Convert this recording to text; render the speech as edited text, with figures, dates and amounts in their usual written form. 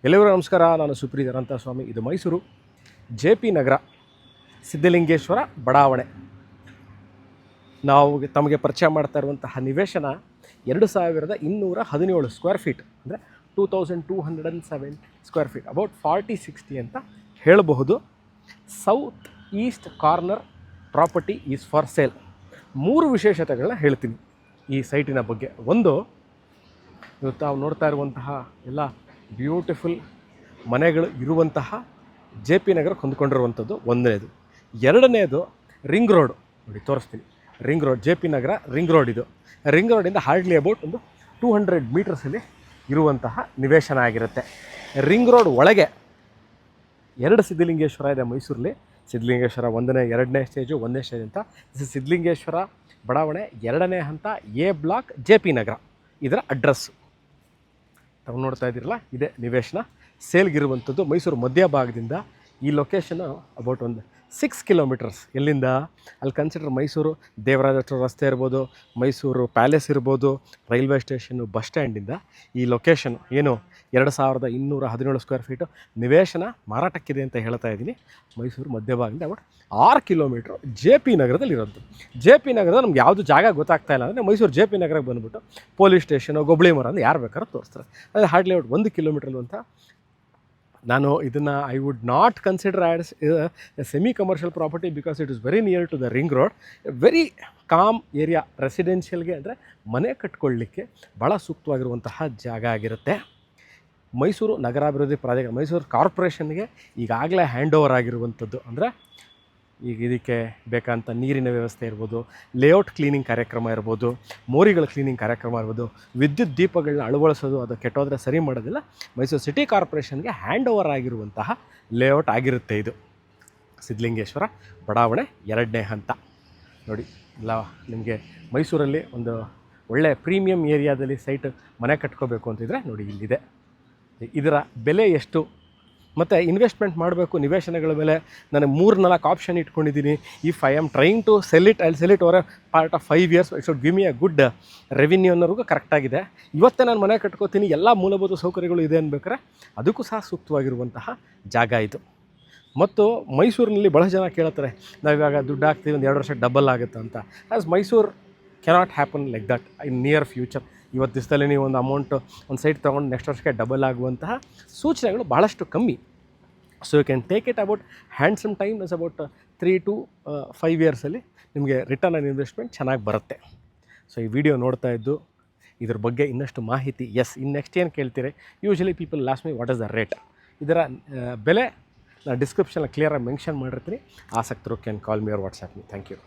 ಎಲ್ಲರಿಗೂ ನಮಸ್ಕಾರ. ನಾನು ಸುಪ್ರೀತ್ ಅನಂತಸ್ವಾಮಿ. ಇದು ಮೈಸೂರು JP ನಗರ ಸಿದ್ಧಲಿಂಗೇಶ್ವರ ಬಡಾವಣೆ. ನಾವು ತಮಗೆ ಪರಿಚಯ ಮಾಡ್ತಾ ಇರುವಂತಹ ನಿವೇಶನ 2217 ಸ್ಕ್ವೇರ್ ಫೀಟ್, ಅಂದರೆ 2207 ಸ್ಕ್ವೇರ್ ಫೀಟ್, ಅಬೌಟ್ 40-60 ಅಂತ ಹೇಳಬಹುದು. South East corner property is for sale. 3 ವಿಶೇಷತೆಗಳನ್ನ ಹೇಳ್ತೀನಿ ಈ ಸೈಟಿನ ಬಗ್ಗೆ. ಒಂದು, ಇವತ್ತು ನಾವು ನೋಡ್ತಾ ಇರುವಂತಹ ಎಲ್ಲ ಬ್ಯೂಟಿಫುಲ್ ಮನೆಗಳು ಇರುವಂತಹ JP ನಗರಕ್ಕೆ ಹೊಂದ್ಕೊಂಡಿರುವಂಥದ್ದು ಒಂದನೇದು. ಎರಡನೇದು ರಿಂಗ್ ರೋಡ್. ನೋಡಿ ತೋರಿಸ್ತೀನಿ. ರಿಂಗ್ ರೋಡ್, JP ನಗರ ರಿಂಗ್ ರೋಡ್. ಇದು ರಿಂಗ್ ರೋಡಿಂದ ಹಾರ್ಡ್ಲಿ ಅಬೌಟ್ ಒಂದು 200 ಮೀಟರ್ಸಲ್ಲಿ ಇರುವಂತಹ ನಿವೇಶನ ಆಗಿರುತ್ತೆ. ರಿಂಗ್ ರೋಡ್ ಒಳಗೆ 2 ಸಿದ್ಧಲಿಂಗೇಶ್ವರ ಇದೆ ಮೈಸೂರಲ್ಲಿ. ಸಿದ್ಧಲಿಂಗೇಶ್ವರ 1ನೇ 2ನೇ ಸ್ಟೇಜು, 1ನೇ ಸ್ಟೇಜ್ ಅಂತ. ಸಿದ್ಧಲಿಂಗೇಶ್ವರ ಬಡಾವಣೆ 2ನೇ ಹಂತ, A ಬ್ಲಾಕ್, JP ನಗರ ಇದರ ಅಡ್ರೆಸ್ಸು. ತಾವು ನೋಡ್ತಾ ಇದ್ದೀರಲ್ಲ, ಇದೇ ನಿವೇಶನ ಸೇಲ್ಗಿರುವಂಥದ್ದು. ಮೈಸೂರು ಮಧ್ಯಭಾಗದಿಂದ ಈ ಲೊಕೇಶನು ಅಬೌಟ್ ಒಂದು 6 ಕಿಲೋಮೀಟರ್ಸ್. ಎಲ್ಲಿಂದ? ಅಲ್ಲಿ ಕನ್ಸಿಡರ್ ಮೈಸೂರು ದೇವರಾಜ ರಸ್ತೆ ಇರ್ಬೋದು, ಮೈಸೂರು ಪ್ಯಾಲೇಸ್ ಇರ್ಬೋದು, ರೈಲ್ವೆ ಸ್ಟೇಷನ್ನು, ಬಸ್ ಸ್ಟ್ಯಾಂಡಿಂದ ಈ ಲೊಕೇಶನ್ ಏನು 2217 ಸ್ಕ್ವೇರ್ ಫೀಟು ನಿವೇಶನ ಮಾರಾಟಕ್ಕಿದೆ ಅಂತ ಹೇಳ್ತಾ ಇದ್ದೀನಿ. ಮೈಸೂರು ಮಧ್ಯಭಾಗದಿಂದ ಅಬೌಟ್ 6 ಕಿಲೋಮೀಟ್ರು JP ನಗರದಲ್ಲಿ ಇರೋದು. JP ನಗರದಲ್ಲಿ ನಮ್ಗೆ ಯಾವುದು ಜಾಗ ಗೊತ್ತಾಗ್ತಾ ಇಲ್ಲ ಅಂದರೆ ಮೈಸೂರು JP ನಗರಕ್ಕೆ ಬಂದುಬಿಟ್ಟು ಪೊಲೀಸ್ ಸ್ಟೇಷನು, ಗೊಬ್ಬಳಿ ಮರ ಅಂದರೆ ಯಾರು ಬೇಕಾದ್ರೂ ತೋರಿಸ್ತಾರೆ. ಅದೇ ಹಾರ್ಡ್ಲಿ ಅಬೌಟ್ 1 ಕಿಲೋಮೀಟ್ರ್ ಅಂತ. ನಾನು ಇದನ್ನು I would not consider as a semi commercial property because it is very near to the ring road. Very calm area. ರೆಸಿಡೆನ್ಷಿಯಲ್ಗೆ ಅಂದರೆ ಮನೆ ಕಟ್ಕೊಳ್ಳಿಕ್ಕೆ ಭಾಳ ಸೂಕ್ತವಾಗಿರುವಂತಹ ಜಾಗ ಆಗಿರುತ್ತೆ. ಮೈಸೂರು ನಗರಾಭಿವೃದ್ಧಿ ಪ್ರಾಧಿಕಾರ, ಮೈಸೂರು ಕಾರ್ಪೊರೇಷನ್ಗೆ ಈಗಾಗಲೇ ಹ್ಯಾಂಡ್ ಓವರ್ ಆಗಿರುವಂಥದ್ದು. ಅಂದರೆ ಈಗ ಇದಕ್ಕೆ ಬೇಕಂತ ನೀರಿನ ವ್ಯವಸ್ಥೆ ಇರ್ಬೋದು, ಲೇಔಟ್ ಕ್ಲೀನಿಂಗ್ ಕಾರ್ಯಕ್ರಮ ಇರ್ಬೋದು, ಮೋರಿಗಳ ಕ್ಲೀನಿಂಗ್ ಕಾರ್ಯಕ್ರಮ ಇರ್ಬೋದು, ವಿದ್ಯುತ್ ದೀಪಗಳನ್ನ ಅಳವಡಿಸೋದು, ಅದು ಕೆಟ್ಟೋದ್ರೆ ಸರಿ ಮಾಡೋದಿಲ್ಲ, ಮೈಸೂರು ಸಿಟಿ ಕಾರ್ಪೊರೇಷನ್ಗೆ ಹ್ಯಾಂಡ್ ಓವರ್ ಆಗಿರುವಂತಹ ಲೇಔಟ್ ಆಗಿರುತ್ತೆ ಇದು. ಸಿದ್ಧಲಿಂಗೇಶ್ವರ ಬಡಾವಣೆ 2ನೇ ಹಂತ. ನೋಡಿ, ಎಲ್ಲ ನಿಮಗೆ ಮೈಸೂರಲ್ಲಿ ಒಂದು ಒಳ್ಳೆಯ ಪ್ರೀಮಿಯಂ ಏರಿಯಾದಲ್ಲಿ ಸೈಟ್ ಮನೆ ಕಟ್ಕೋಬೇಕು ಅಂತಿದ್ರೆ ನೋಡಿ ಇಲ್ಲಿದೆ. ಇದರ ಬೆಲೆ ಎಷ್ಟು ಮತ್ತು ಇನ್ವೆಸ್ಟ್ಮೆಂಟ್ ಮಾಡಬೇಕು ನಿವೇಶನಗಳ ಮೇಲೆ ನಾನು 3-4 ಆಪ್ಷನ್ ಇಟ್ಕೊಂಡಿದ್ದೀನಿ. If I am trying to sell it, I sell it over part of 5 years. It should give me a good revenue ಅನ್ನೋರಿಗೂ ಕರೆಕ್ಟಾಗಿದೆ. ಇವತ್ತೇ ನಾನು ಮನೆ ಕಟ್ಕೋತೀನಿ, ಎಲ್ಲ ಮೂಲಭೂತ ಸೌಕರ್ಯಗಳು ಇದೆ ಅನ್ಬೇಕಾರೆ ಅದಕ್ಕೂ ಸಹ ಸೂಕ್ತವಾಗಿರುವಂತಹ ಜಾಗ ಇದು. ಮತ್ತು ಮೈಸೂರಿನಲ್ಲಿ ಭಾಳ ಜನ ಕೇಳ್ತಾರೆ, ನಾವಿವಾಗ ದುಡ್ಡು ಹಾಕ್ತೀವಿ, ಒಂದು 2 ವರ್ಷ ಡಬಲ್ ಆಗುತ್ತೆ ಅಂತ. As Mysuru cannot happen like that in near future. ಇವತ್ತು ದಿವಸದಲ್ಲಿ ನೀವು ಒಂದು ಅಮೌಂಟು ಒಂದು ಸೈಟ್ ತೊಗೊಂಡು ನೆಕ್ಸ್ಟ್ ವರ್ಷಕ್ಕೆ ಡಬಲ್ ಆಗುವಂತಹ ಸೂಚನೆಗಳು ಭಾಳಷ್ಟು ಕಮ್ಮಿ. So you can take it about handsome time is about 3 to 5 yearsಲ್ಲಿ ನಿಮಗೆ ರಿಟರ್ನ್ ಆನ್ ಇನ್ವೆಸ್ಟ್ಮೆಂಟ್ ಚೆನ್ನಾಗಿ ಬರುತ್ತೆ. ಸೊ ಈ ವಿಡಿಯೋ ನೋಡ್ತಾ ಇದ್ದು ಇದ್ರ ಬಗ್ಗೆ ಇನ್ನಷ್ಟು ಮಾಹಿತಿ, ಇನ್ನು ನೆಕ್ಸ್ಟ್ ಏನು ಕೇಳ್ತೀರಿ, usually people last me what is the rate. ಇದರ ಬೆಲೆ ನಾನು ಡಿಸ್ಕ್ರಿಪ್ಷನಲ್ಲಿ ಕ್ಲಿಯರಾಗಿ ಮೆನ್ಷನ್ ಮಾಡಿರ್ತೀನಿ. ಆಸಕ್ತರು can call me or WhatsApp me. Thank you.